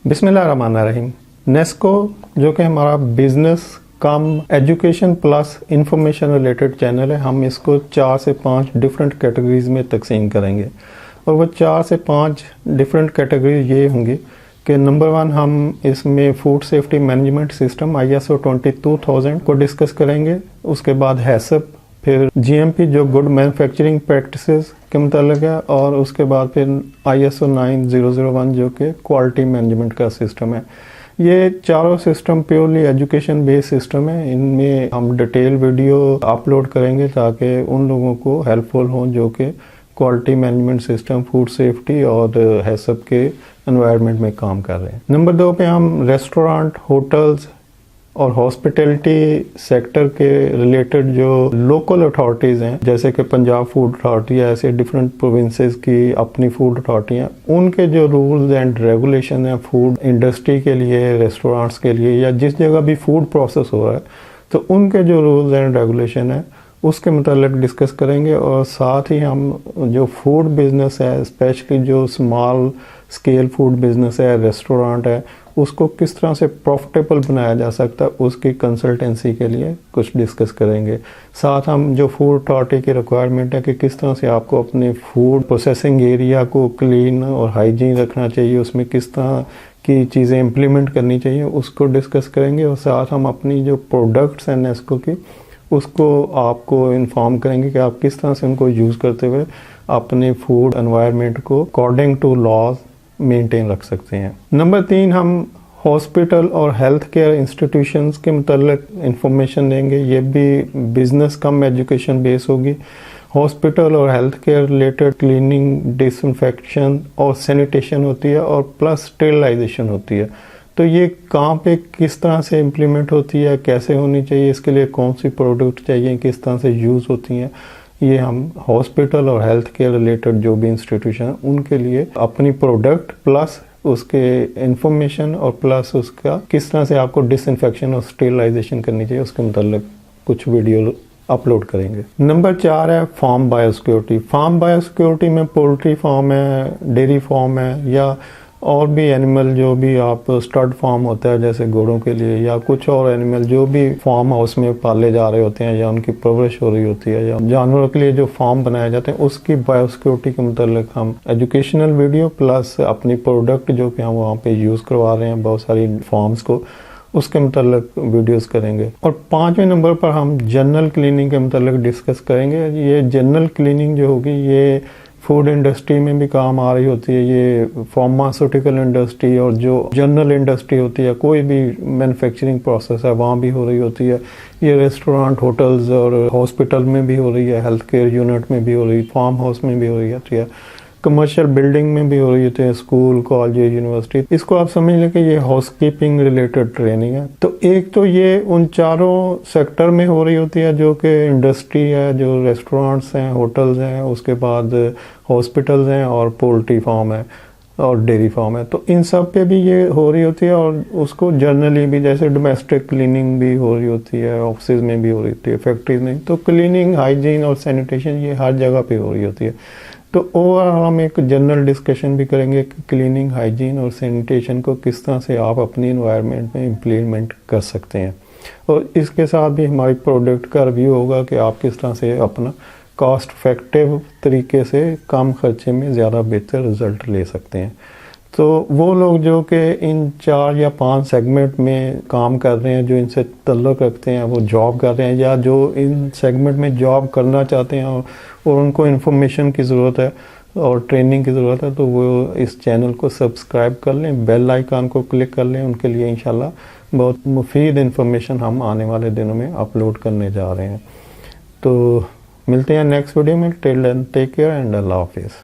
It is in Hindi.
बिस्मिल्लाहिर्रहमानिर्रहीम। नेस्को जो कि हमारा business cum education plus information related channel है, हम इसको 4 से 5 डिफरेंट कैटेगरीज में तकसीम करेंगे और वो 4 से 5 डिफरेंट कैटेगरीज ये होंगी कि नंबर 1 हम इसमें food safety management system ISO 22000 को डिस्कस करेंगे। उसके बाद हैसप, फिर GMP जो गुड मैन्युफैक्चरिंग प्रैक्टिसेस के मुतालिक है, और उसके बाद फिर ISO 9001 जो कि क्वालिटी मैनेजमेंट का सिस्टम है। ये चारों system purely education based system है। इनमें हम डिटेल वीडियो अपलोड करेंगे ताकि उन लोगों को हेल्पफुल हों जो कि quality management system, food safety और हैसप के एनवायरनमेंट में काम कर रहे हैं। नंबर 2 पे हम रेस्टोरेंट, होटल्स और हॉस्पिटैलिटी सेक्टर के रिलेटेड जो लोकल अथॉरिटीज़ हैं, जैसे कि पंजाब फूड अथॉरिटी है, ऐसे डिफरेंट प्रोविंसेस की अपनी फूड अथॉरिटी हैं, उनके जो रूल्स एंड रेगुलेशन हैं फूड इंडस्ट्री के लिए, रेस्टोरेंट्स के लिए, या जिस जगह भी फूड प्रोसेस हो रहा है, तो उनके जो रूल्स एंड रेगुलेशन है उसके मतलब डिस्कस करेंगे। और साथ ही हम जो फूड बिज़नेस है, स्पेशली जो स्मॉल स्केल फूड बिज़नेस है, रेस्टोरेंट है, उसको किस तरह से प्रॉफिटेबल बनाया जा सकता है, उसकी कंसल्टेंसी के लिए कुछ डिस्कस करेंगे। साथ हम जो फूड अथॉरिटी की रिक्वायरमेंट है कि किस तरह से आपको अपने फूड प्रोसेसिंग एरिया को क्लीन और हाइजीन रखना चाहिए, उसमें किस तरह की चीज़ें इम्प्लीमेंट करनी चाहिए, उसको डिस्कस करेंगे। और साथ हम अपनी जो प्रोडक्ट्स हैं नेस्को की, उसको आपको इन्फॉर्म करेंगे कि आप किस तरह से उनको यूज़ करते हुए अपने फूड एनवायरनमेंट को अकॉर्डिंग टू लॉज मेंटेन रख सकते हैं। नंबर 3 हम हॉस्पिटल और हेल्थ केयर इंस्टीट्यूशंस के मतलब इंफॉर्मेशन देंगे। ये भी बिजनेस कम एजुकेशन बेस होगी। हॉस्पिटल और health care related cleaning, disinfection और सैनिटेशन होती है और प्लस स्टेरिलाइजेशन होती है। तो ये कहाँ पे किस तरह से इम्प्लीमेंट होती है, कैसे होनी चाहिए, इसके लिए कौन सी प्रोडक्ट चाहिए, किस तरह से यूज़ होती हैं, ये हम हॉस्पिटल और हेल्थ केयर रिलेटेड जो भी इंस्टीट्यूशन है उनके लिए अपनी प्रोडक्ट प्लस उसके इंफॉर्मेशन और प्लस उसका किस तरह से आपको डिसइंफेक्शन और स्टेरिलाइजेशन करनी चाहिए उसके मतलब कुछ वीडियो अपलोड करेंगे। नंबर 4 है फार्म बायोसिक्योरिटी। फार्म बायोसिक्योरिटी में पोल्ट्री फार्म है, डेयरी फार्म है, या और भी एनिमल जो भी आप स्टड फार्म होता है जैसे घोड़ों के लिए, या कुछ और एनिमल जो भी फार्म हाउस में पाले जा रहे होते हैं या उनकी परवरिश हो रही होती है, या जानवरों के लिए जो फार्म बनाए जाते हैं, उसकी बायोसिक्योरिटी के मतलब हम एजुकेशनल वीडियो प्लस अपनी प्रोडक्ट जो कि हम वहाँ पे यूज़ करवा रहे हैं बहुत सारी फार्म्स को, उसके मतलब वीडियोस करेंगे। और 5वें नंबर पर हम जनरल क्लीनिंग के मतलब डिस्कस करेंगे। ये जनरल क्लीनिंग जो होगी ये फूड इंडस्ट्री में भी काम आ रही होती है, ये फार्मास्यूटिकल इंडस्ट्री और जो जनरल इंडस्ट्री होती है, कोई भी मैन्युफैक्चरिंग प्रोसेस है वहाँ भी हो रही होती है। ये रेस्टोरेंट, होटल्स और हॉस्पिटल में भी हो रही है, हेल्थ केयर यूनिट में भी हो रही है, फार्म हाउस में भी हो रही है, कमर्शियल बिल्डिंग में भी हो रही होती है, स्कूल, कॉलेज, यूनिवर्सिटी। इसको आप समझ लें कि ये हाउसकीपिंग रिलेटेड ट्रेनिंग है। तो एक तो ये उन चारों सेक्टर में हो रही होती है जो कि इंडस्ट्री है, जो रेस्टोरेंट्स हैं, होटल्स हैं, उसके बाद हॉस्पिटल्स हैं और पोल्ट्री फार्म है और डेयरी फार्म है। तो इन सब पे भी ये हो रही होती है। और उसको जनरली भी जैसे डोमेस्टिक क्लीनिंग भी हो रही होती है, ऑफिस में भी हो रही होती है, फैक्ट्रीज में। तो क्लीनिंग, हाइजीन और सैनिटेशन ये हर जगह पे हो रही होती है। तो ओवरऑल हम एक जनरल डिस्कशन भी करेंगे कि क्लीनिंग, हाइजीन और सैनिटेशन को किस तरह से आप अपनी एनवायरनमेंट में इम्प्लीमेंट कर सकते हैं। और इसके साथ भी हमारी प्रोडक्ट का रिव्यू होगा कि आप किस तरह से अपना कॉस्ट इफेक्टिव तरीके से कम खर्चे में ज़्यादा बेहतर रिज़ल्ट ले सकते हैं। तो वो लोग जो कि इन 4 या 5 सेगमेंट में काम कर रहे हैं, जो इनसे ताल्लुक़ रखते हैं, वो जॉब कर रहे हैं या जो इन सेगमेंट में जॉब करना चाहते हैं और उनको इन्फॉर्मेशन की ज़रूरत है और ट्रेनिंग की ज़रूरत है, तो वो इस चैनल को सब्सक्राइब कर लें, बेल आइकन को क्लिक कर लें। उनके लिए इंशाल्लाह बहुत मुफीद इन्फॉर्मेशन हम आने वाले दिनों में अपलोड करने जा रहे हैं। तो मिलते हैं नेक्स्ट वीडियो में। Till then take care and अल्लाह हाफिज़।